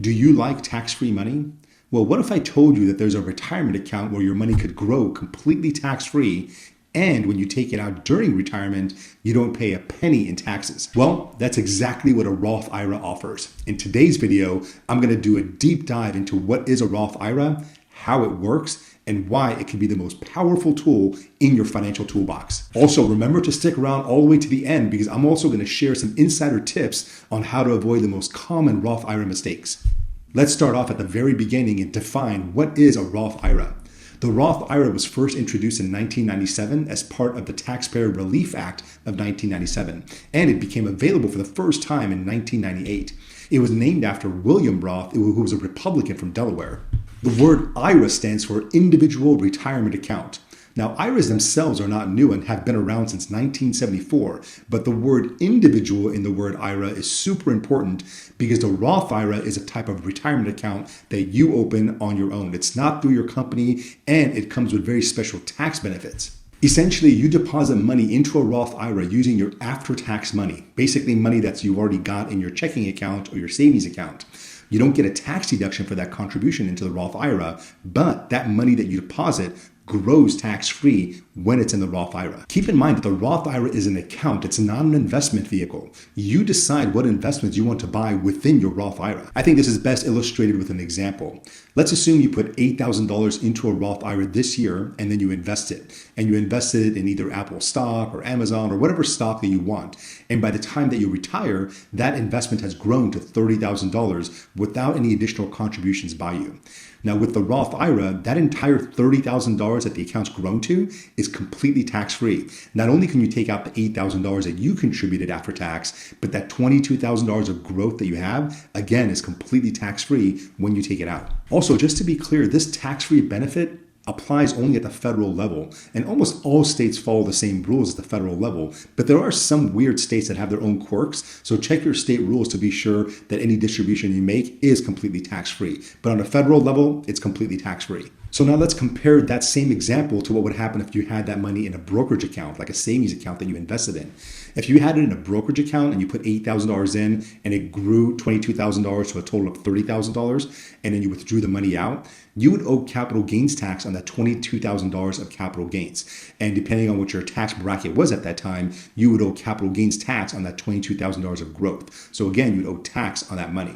Do you like tax-free money? Well, what if I told you that there's a retirement account where your money could grow completely tax-free, and when you take it out during retirement, you don't pay a penny in taxes? Well, that's exactly what a Roth IRA offers. In today's video, I'm going to do a deep dive into what is a Roth IRA, how it works, and why it can be the most powerful tool in your financial toolbox. Also, remember to stick around all the way to the end because I'm also going to share some insider tips on how to avoid the most common Roth IRA mistakes. Let's start off at the very beginning and define what is a Roth IRA. The Roth IRA was first introduced in 1997 as part of the Taxpayer Relief Act of 1997, and it became available for the first time in 1998. It was named after William Roth, who was a Republican from Delaware. The word IRA stands for Individual Retirement Account. Now, IRAs themselves are not new and have been around since 1974, but the word individual in the word IRA is super important because the Roth IRA is a type of retirement account that you open on your own. It's not through your company, and it comes with very special tax benefits. Essentially, you deposit money into a Roth IRA using your after-tax money, basically money that you've already got in your checking account or your savings account. You don't get a tax deduction for that contribution into the Roth IRA, but that money that you deposit grows tax-free when it's in the Roth IRA. Keep in mind that the Roth IRA is an account. It's not an investment vehicle. You decide what investments you want to buy within your Roth IRA. I think this is best illustrated with an example. Let's assume you put $8,000 into a Roth IRA this year and then you invest it. And you invested it in either Apple stock or Amazon or whatever stock that you want. And by the time that you retire, that investment has grown to $30,000 without any additional contributions by you. Now, with the Roth IRA, that entire $30,000 that the account's grown to is completely tax-free. Not only can you take out the $8,000 that you contributed after tax, but that $22,000 of growth that you have, again, is completely tax-free when you take it out. Also, just to be clear, this tax-free benefit applies only at the federal level, and almost all states follow the same rules at the federal level, but there are some weird states that have their own quirks, so check your state rules to be sure that any distribution you make is completely tax-free. But on a federal level, it's completely tax-free. So now let's compare that same example to what would happen if you had that money in a brokerage account, like a savings account that you invested in. If you had it in a brokerage account and you put $8,000 in and it grew $22,000 to a total of $30,000, and then you withdrew the money out, you would owe capital gains tax on that $22,000 of capital gains. And depending on what your tax bracket was at that time, you would owe capital gains tax on that $22,000 of growth. So again, you'd owe tax on that money.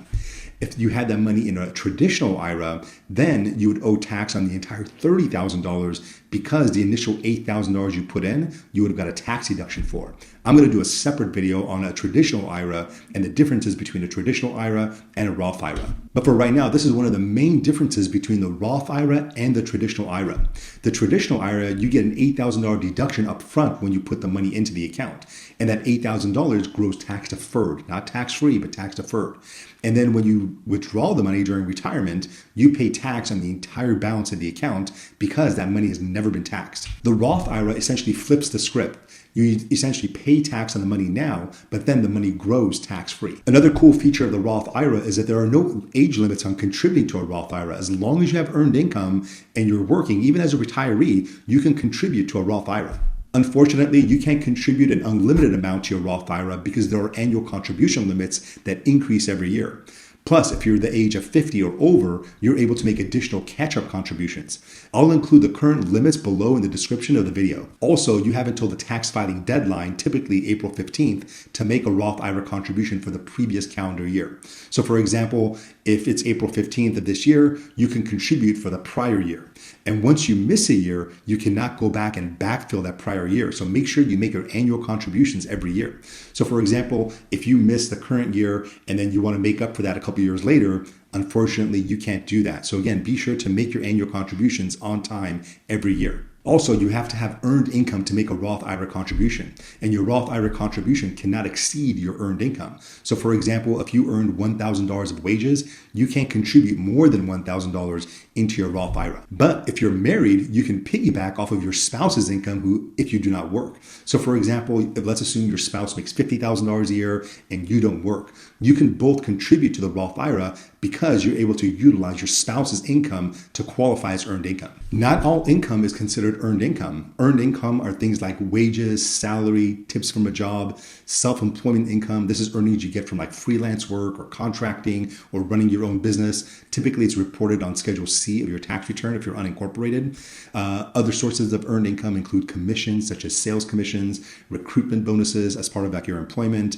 If you had that money in a traditional IRA, then you would owe tax on the entire $30,000 because the initial $8,000 you put in, you would have got a tax deduction for. I'm going to do a separate video on a traditional IRA and the differences between a traditional IRA and a Roth IRA. But for right now, this is one of the main differences between the Roth IRA and the traditional IRA. The traditional IRA, you get an $8,000 deduction up front when you put the money into the account. And that $8,000 grows tax deferred, not tax-free, but tax deferred. And then when you withdraw the money during retirement, you pay tax on the entire balance of the account because that money has never been taxed. The Roth IRA essentially flips the script. You essentially pay tax on the money now, but then the money grows tax-free. Another cool feature of the Roth IRA is that there are no age limits on contributing to a Roth IRA. As long as you have earned income and you're working, even as a retiree, you can contribute to a Roth IRA. Unfortunately, you can't contribute an unlimited amount to your Roth IRA because there are annual contribution limits that increase every year. Plus, if you're the age of 50 or over, you're able to make additional catch-up contributions. I'll include the current limits below in the description of the video. Also, you have until the tax filing deadline, typically April 15th, to make a Roth IRA contribution for the previous calendar year. So for example, if it's April 15th of this year, you can contribute for the prior year. And once you miss a year, you cannot go back and backfill that prior year. So make sure you make your annual contributions every year. So for example, if you miss the current year and then you want to make up for that a couple years later, unfortunately, you can't do that. So again, be sure to make your annual contributions on time every year. Also, you have to have earned income to make a Roth IRA contribution, and your Roth IRA contribution cannot exceed your earned income. So for example, if you earned $1,000 of wages, you can't contribute more than $1,000 into your Roth IRA. But if you're married, you can piggyback off of your spouse's income if you do not work. So for example, let's assume your spouse makes $50,000 a year and you don't work. You can both contribute to the Roth IRA because you're able to utilize your spouse's income to qualify as earned income. Not all income is considered considered earned income. Earned income are things like wages, salary, tips from a job, self-employment income. This is earnings you get from like freelance work or contracting or running your own business. Typically, it's reported on Schedule C of your tax return if you're unincorporated. Other sources of earned income include commissions such as sales commissions, recruitment bonuses as part of like your employment.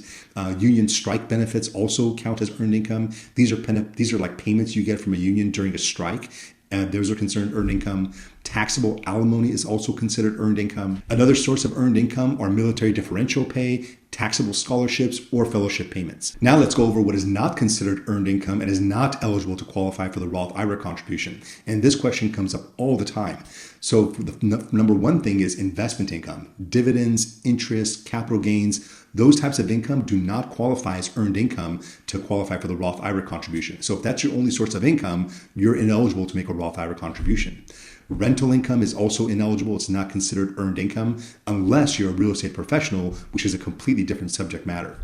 Union strike benefits also count as earned income. These are like payments you get from a union during a strike. Those are considered earned income. Taxable alimony is also considered earned income. Another source of earned income are military differential pay, taxable scholarships, or fellowship payments. Now let's go over what is not considered earned income and is not eligible to qualify for the Roth IRA contribution. And this question comes up all the time. So the number one thing is investment income, dividends, interest, capital gains. Those types of income do not qualify as earned income to qualify for the Roth IRA contribution. So if that's your only source of income, you're ineligible to make a Roth IRA contribution. Rental income is also ineligible. It's not considered earned income unless you're a real estate professional, which is a completely different subject matter.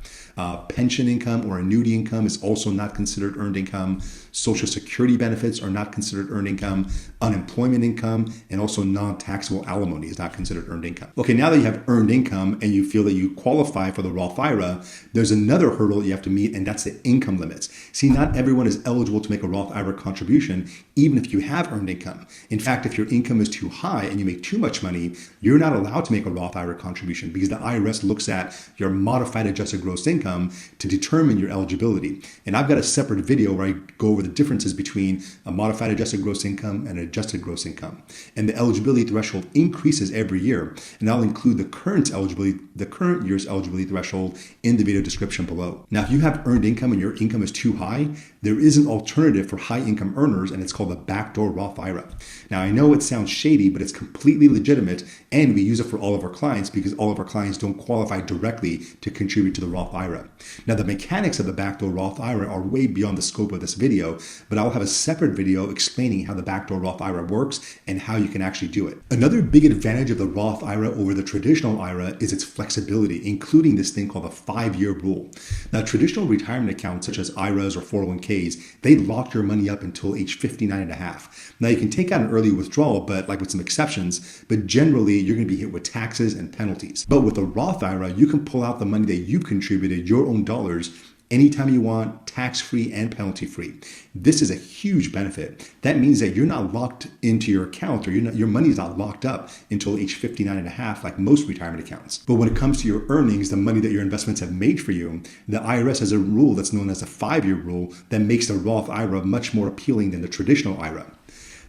Pension income or annuity income is also not considered earned income. Social security benefits are not considered earned income. Unemployment income and also non-taxable alimony is not considered earned income. Okay, now that you have earned income and you feel that you qualify for the Roth IRA, there's another hurdle you have to meet, and that's the income limits. See, not everyone is eligible to make a Roth IRA contribution, even if you have earned income. In fact, if your income is too high and you make too much money, you're not allowed to make a Roth IRA contribution because the IRS looks at your modified adjusted gross income to determine your eligibility. And I've got a separate video where I go over the differences between a modified adjusted gross income and adjusted gross income. And the eligibility threshold increases every year. And I'll include the current year's eligibility threshold in the video description below. Now, if you have earned income and your income is too high, there is an alternative for high income earners, and it's called the backdoor Roth IRA. Now, I know it sounds shady, but it's completely legitimate, and we use it for all of our clients because all of our clients don't qualify directly to contribute to the Roth IRA. Now, the mechanics of the backdoor Roth IRA are way beyond the scope of this video, but I'll have a separate video explaining how the backdoor Roth IRA works and how you can actually do it. Another big advantage of the Roth IRA over the traditional IRA is its flexibility, including this thing called the 5-year rule. Now, traditional retirement accounts such as IRAs or 401ks, they lock your money up until age 59 and a half. Now, you can take out an early withdrawal, but like with some exceptions, but generally you're going to be hit with taxes and penalties. But with the Roth IRA, you can pull out the money that you contributed, your own dollars, anytime you want, tax-free and penalty-free. This is a huge benefit. That means that you're not locked into your account, or your money is not locked up until age 59 and a half, like most retirement accounts. But when it comes to your earnings, the money that your investments have made for you, the IRS has a rule that's known as a 5-year rule that makes the Roth IRA much more appealing than the traditional IRA.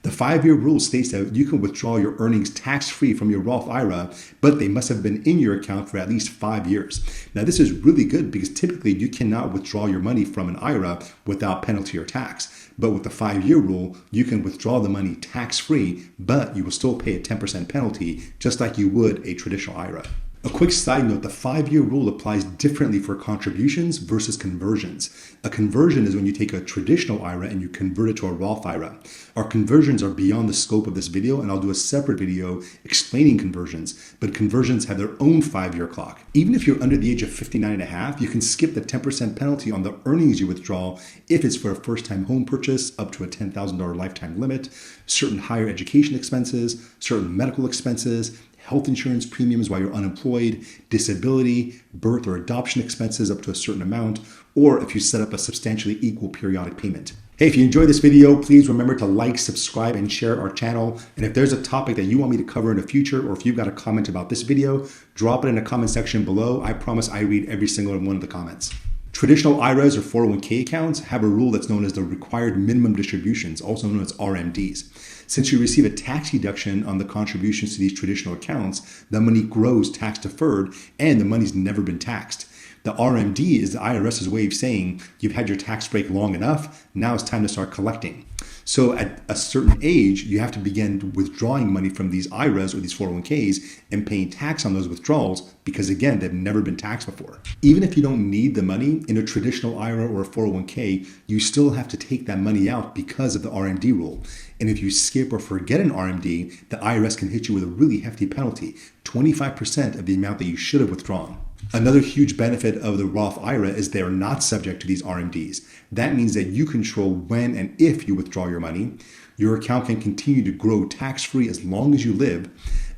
The 5-year rule states that you can withdraw your earnings tax-free from your Roth IRA, but they must have been in your account for at least 5 years. Now, this is really good because typically you cannot withdraw your money from an IRA without penalty or tax. But with the 5-year rule, you can withdraw the money tax-free, but you will still pay a 10% penalty, just like you would a traditional IRA. A quick side note, the 5-year rule applies differently for contributions versus conversions. A conversion is when you take a traditional IRA and you convert it to a Roth IRA. Our conversions are beyond the scope of this video, and I'll do a separate video explaining conversions, but conversions have their own 5-year clock. Even if you're under the age of 59 and a half, you can skip the 10% penalty on the earnings you withdraw if it's for a first-time home purchase up to a $10,000 lifetime limit, certain higher education expenses, certain medical expenses, health insurance premiums while you're unemployed, disability, birth or adoption expenses up to a certain amount, or if you set up a substantially equal periodic payment. Hey, if you enjoyed this video, please remember to like, subscribe, and share our channel. And if there's a topic that you want me to cover in the future, or if you've got a comment about this video, drop it in the comment section below. I promise I read every single one of the comments. Traditional IRAs or 401k accounts have a rule that's known as the required minimum distributions, also known as RMDs. Since you receive a tax deduction on the contributions to these traditional accounts, the money grows tax deferred and the money's never been taxed. The RMD is the IRS's way of saying you've had your tax break long enough, now it's time to start collecting. So at a certain age, you have to begin withdrawing money from these IRAs or these 401ks and paying tax on those withdrawals because, again, they've never been taxed before. Even if you don't need the money in a traditional IRA or a 401k, you still have to take that money out because of the RMD rule. And if you skip or forget an RMD, the IRS can hit you with a really hefty penalty, 25% of the amount that you should have withdrawn. Another huge benefit of the Roth IRA is they are not subject to these RMDs. That means that you control when and if you withdraw your money. Your account can continue to grow tax-free as long as you live.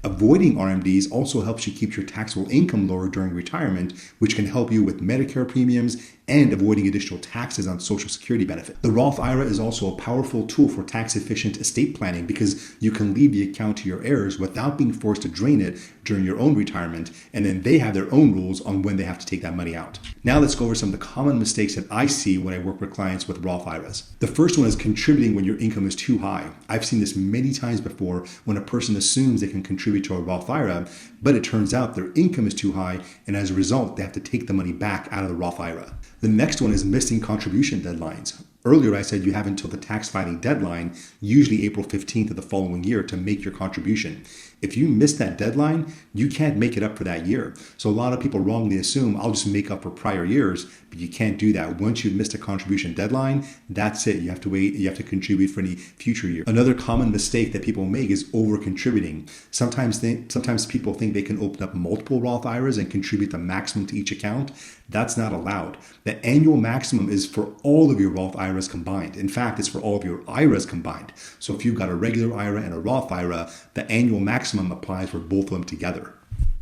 Avoiding RMDs also helps you keep your taxable income lower during retirement, which can help you with Medicare premiums and avoiding additional taxes on Social Security benefits. The Roth IRA is also a powerful tool for tax-efficient estate planning because you can leave the account to your heirs without being forced to drain it during your own retirement, and then they have their own rules on when they have to take that money out. Now let's go over some of the common mistakes that I see when I work with clients with Roth IRAs. The first one is contributing when your income is too high. I've seen this many times before when a person assumes they can contribute to a Roth IRA, but it turns out their income is too high, and as a result, they have to take the money back out of the Roth IRA. The next one is missing contribution deadlines. Earlier, I said you have until the tax filing deadline, usually April 15th of the following year, to make your contribution. If you miss that deadline, you can't make it up for that year. So a lot of people wrongly assume I'll just make up for prior years, but you can't do that. Once you've missed a contribution deadline, that's it. You have to wait. You have to contribute for any future year. Another common mistake that people make is over contributing. Sometimes people think they can open up multiple Roth IRAs and contribute the maximum to each account. That's not allowed. The annual maximum is for all of your Roth IRAs combined. In fact, it's for all of your IRAs combined. So if you've got a regular IRA and a Roth IRA, the annual maximum applies for both of them together.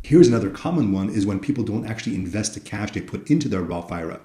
Here's another common one is when people don't actually invest the cash they put into their Roth IRA.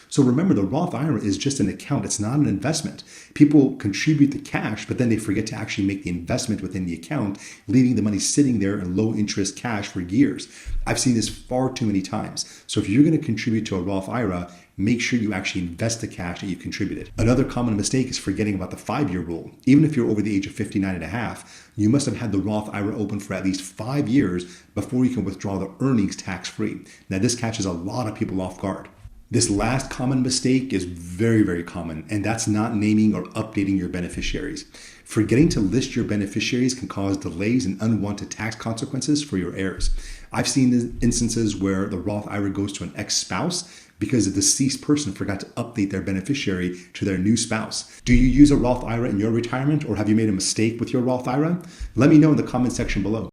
So remember, the Roth IRA is just an account. It's not an investment. People contribute the cash, but then they forget to actually make the investment within the account, leaving the money sitting there in low interest cash for years. I've seen this far too many times. So if you're going to contribute to a Roth IRA, make sure you actually invest the cash that you contributed. Another common mistake is forgetting about the 5-year rule. Even if you're over the age of 59 and a half, you must have had the Roth IRA open for at least 5 years before you can withdraw the earnings tax-free. Now, this catches a lot of people off guard. This last common mistake is very, very common, and that's not naming or updating your beneficiaries. Forgetting to list your beneficiaries can cause delays and unwanted tax consequences for your heirs. I've seen instances where the Roth IRA goes to an ex-spouse because the deceased person forgot to update their beneficiary to their new spouse. Do you use a Roth IRA in your retirement, or have you made a mistake with your Roth IRA? Let me know in the comment section below.